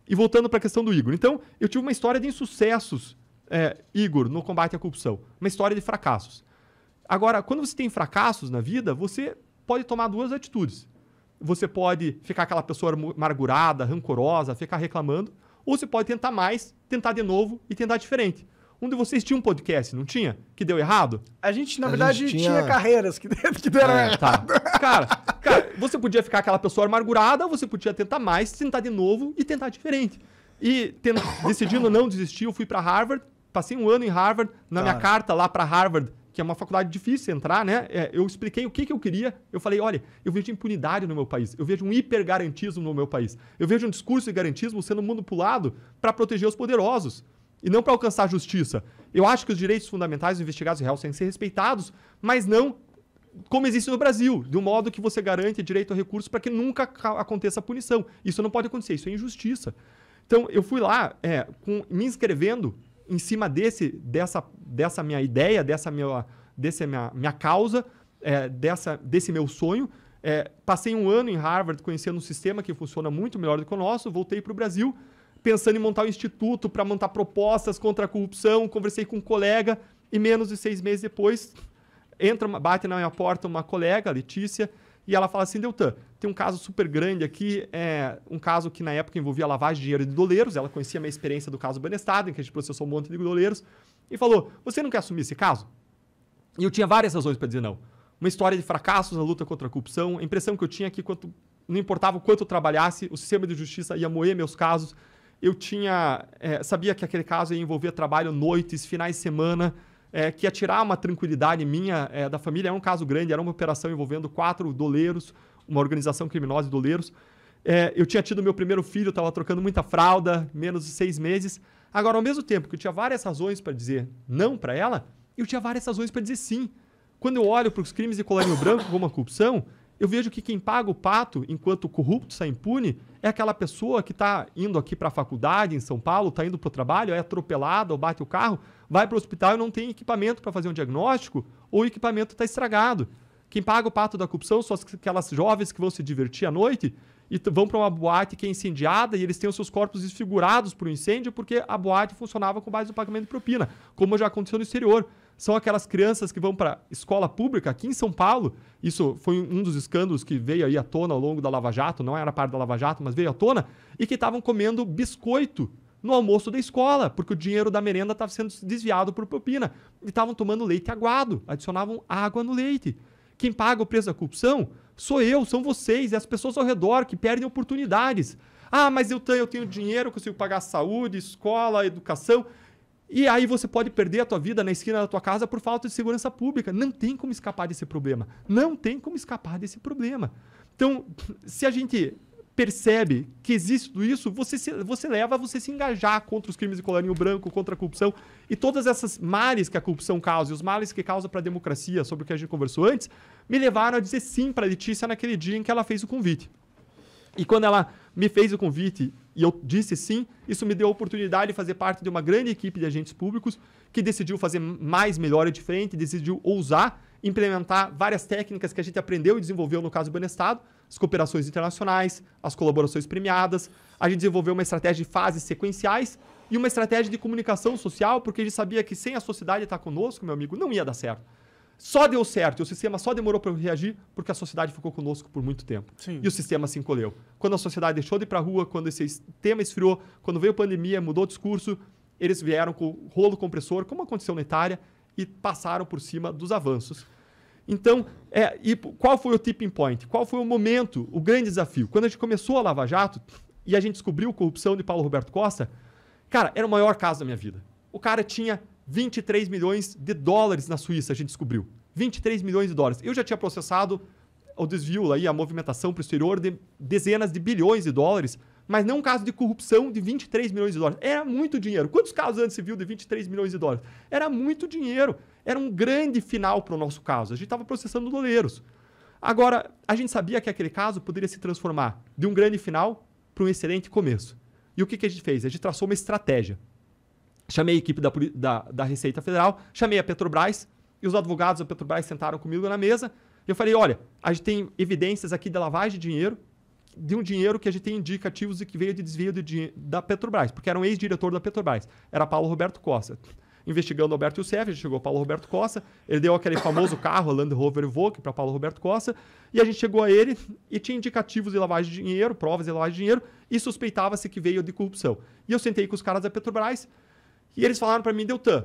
E voltando para a questão do Igor. Então, eu tive uma história de insucessos, Igor, no combate à corrupção. Uma história de fracassos. Agora, quando você tem fracassos na vida, você pode tomar duas atitudes. Você pode ficar aquela pessoa amargurada, rancorosa, ficar reclamando, ou você pode tentar mais, tentar de novo e tentar diferente. Um de vocês tinha um podcast, não tinha? Que deu errado? A gente, na verdade, tinha carreiras que deram errado. Tá. Cara, você podia ficar aquela pessoa amargurada, ou você podia tentar mais, tentar de novo e tentar diferente. E decidindo não desistir, eu fui para Harvard, passei um ano em Harvard, na minha carta lá para Harvard, que é uma faculdade difícil de entrar, né? Eu expliquei o que eu queria. Eu falei, olha, eu vejo impunidade no meu país. Eu vejo um hipergarantismo no meu país. Eu vejo um discurso de garantismo sendo manipulado para proteger os poderosos e não para alcançar a justiça. Eu acho que os direitos fundamentais dos investigados reais têm que ser respeitados, mas não como existe no Brasil, de um modo que você garante direito a recursos para que nunca aconteça a punição. Isso não pode acontecer, isso é injustiça. Então, eu fui lá me inscrevendo em cima dessa minha ideia, dessa minha causa, desse meu sonho. Passei um ano em Harvard conhecendo um sistema que funciona muito melhor do que o nosso, voltei para o Brasil pensando em montar um instituto para montar propostas contra a corrupção, conversei com um colega e menos de 6 meses depois bate na minha porta uma colega, a Letícia, e ela fala assim, Deltan, tem um caso super grande aqui, um caso que na época envolvia lavagem de dinheiro de doleiros, ela conhecia a minha experiência do caso Banestado, em que a gente processou um monte de doleiros, e falou, você não quer assumir esse caso? E eu tinha várias razões para dizer não. Uma história de fracassos na luta contra a corrupção, a impressão que eu tinha que não importava o quanto eu trabalhasse, o sistema de justiça ia moer meus casos, eu sabia que aquele caso ia envolver trabalho noites, finais de semana, que ia tirar uma tranquilidade minha, da família. Era um caso grande, era uma operação envolvendo 4 doleiros, uma organização criminosa de doleiros. Eu tinha tido meu primeiro filho, estava trocando muita fralda, menos de 6 meses. Agora, ao mesmo tempo que eu tinha várias razões para dizer não para ela, eu tinha várias razões para dizer sim. Quando eu olho para os crimes de colarinho branco como a corrupção, eu vejo que quem paga o pato enquanto o corrupto sai impune é aquela pessoa que está indo aqui para a faculdade em São Paulo, está indo para o trabalho, é atropelada ou bate o carro, vai para o hospital e não tem equipamento para fazer um diagnóstico ou o equipamento está estragado. Quem paga o pato da corrupção são aquelas jovens que vão se divertir à noite e vão para uma boate que é incendiada e eles têm os seus corpos desfigurados por um incêndio porque a boate funcionava com base no pagamento de propina, como já aconteceu no exterior. São aquelas crianças que vão para escola pública aqui em São Paulo. Isso foi um dos escândalos que veio aí à tona ao longo da Lava Jato, não era parte da Lava Jato, mas veio à tona, e que estavam comendo biscoito no almoço da escola, porque o dinheiro da merenda estava sendo desviado por propina. E estavam tomando leite aguado, adicionavam água no leite. Quem paga o preço da corrupção sou eu, são vocês, e as pessoas ao redor que perdem oportunidades. Ah, mas eu tenho dinheiro, consigo pagar saúde, escola, educação. E aí você pode perder a tua vida na esquina da tua casa por falta de segurança pública. Não tem como escapar desse problema. Não tem como escapar desse problema. Então, se a gente percebe que existe tudo isso, você leva a você se engajar contra os crimes de colarinho branco, contra a corrupção e todas essas males que a corrupção causa e os males que causa para a democracia, sobre o que a gente conversou antes, me levaram a dizer sim para a Letícia naquele dia em que ela fez o convite. E quando ela me fez o convite e eu disse sim, isso me deu a oportunidade de fazer parte de uma grande equipe de agentes públicos que decidiu fazer mais, melhor e diferente, decidiu ousar implementar várias técnicas que a gente aprendeu e desenvolveu no caso do Banestado, as cooperações internacionais, as colaborações premiadas. A gente desenvolveu uma estratégia de fases sequenciais e uma estratégia de comunicação social, porque a gente sabia que sem a sociedade estar conosco, meu amigo, não ia dar certo. Só deu certo, e o sistema só demorou para reagir porque a sociedade ficou conosco por muito tempo. Sim. E o sistema se encolheu. Quando a sociedade deixou de ir para a rua, quando esse tema esfriou, quando veio a pandemia, mudou o discurso, eles vieram com o rolo compressor, como aconteceu na Itália, e passaram por cima dos avanços. Então, e qual foi o tipping point? Qual foi o momento, o grande desafio? Quando a gente começou a Lava Jato e a gente descobriu a corrupção de Paulo Roberto Costa, cara, era o maior caso da minha vida. O cara tinha 23 milhões de dólares na Suíça, a gente descobriu. 23 milhões de dólares. Eu já tinha processado o desvio, aí, a movimentação para o exterior de dezenas de bilhões de dólares, mas não um caso de corrupção de 23 milhões de dólares. Era muito dinheiro. Quantos casos antes se viu de 23 milhões de dólares? Era muito dinheiro. Era um grande final para o nosso caso. A gente estava processando doleiros. Agora, a gente sabia que aquele caso poderia se transformar de um grande final para um excelente começo. E o que a gente fez? A gente traçou uma estratégia. Chamei a equipe da Receita Federal, chamei a Petrobras, e os advogados da Petrobras sentaram comigo na mesa, e eu falei, olha, a gente tem evidências aqui da lavagem de dinheiro, de um dinheiro que a gente tem indicativos de que veio de desvio da Petrobras, porque era um ex-diretor da Petrobras, era Paulo Roberto Costa. Investigando o Alberto Youssef, a gente chegou ao Paulo Roberto Costa, ele deu aquele famoso carro, Land Rover Evoque, para Paulo Roberto Costa, e a gente chegou a ele e tinha indicativos de lavagem de dinheiro, provas de lavagem de dinheiro, e suspeitava-se que veio de corrupção. E eu sentei com os caras da Petrobras, e eles falaram para mim, Deltan,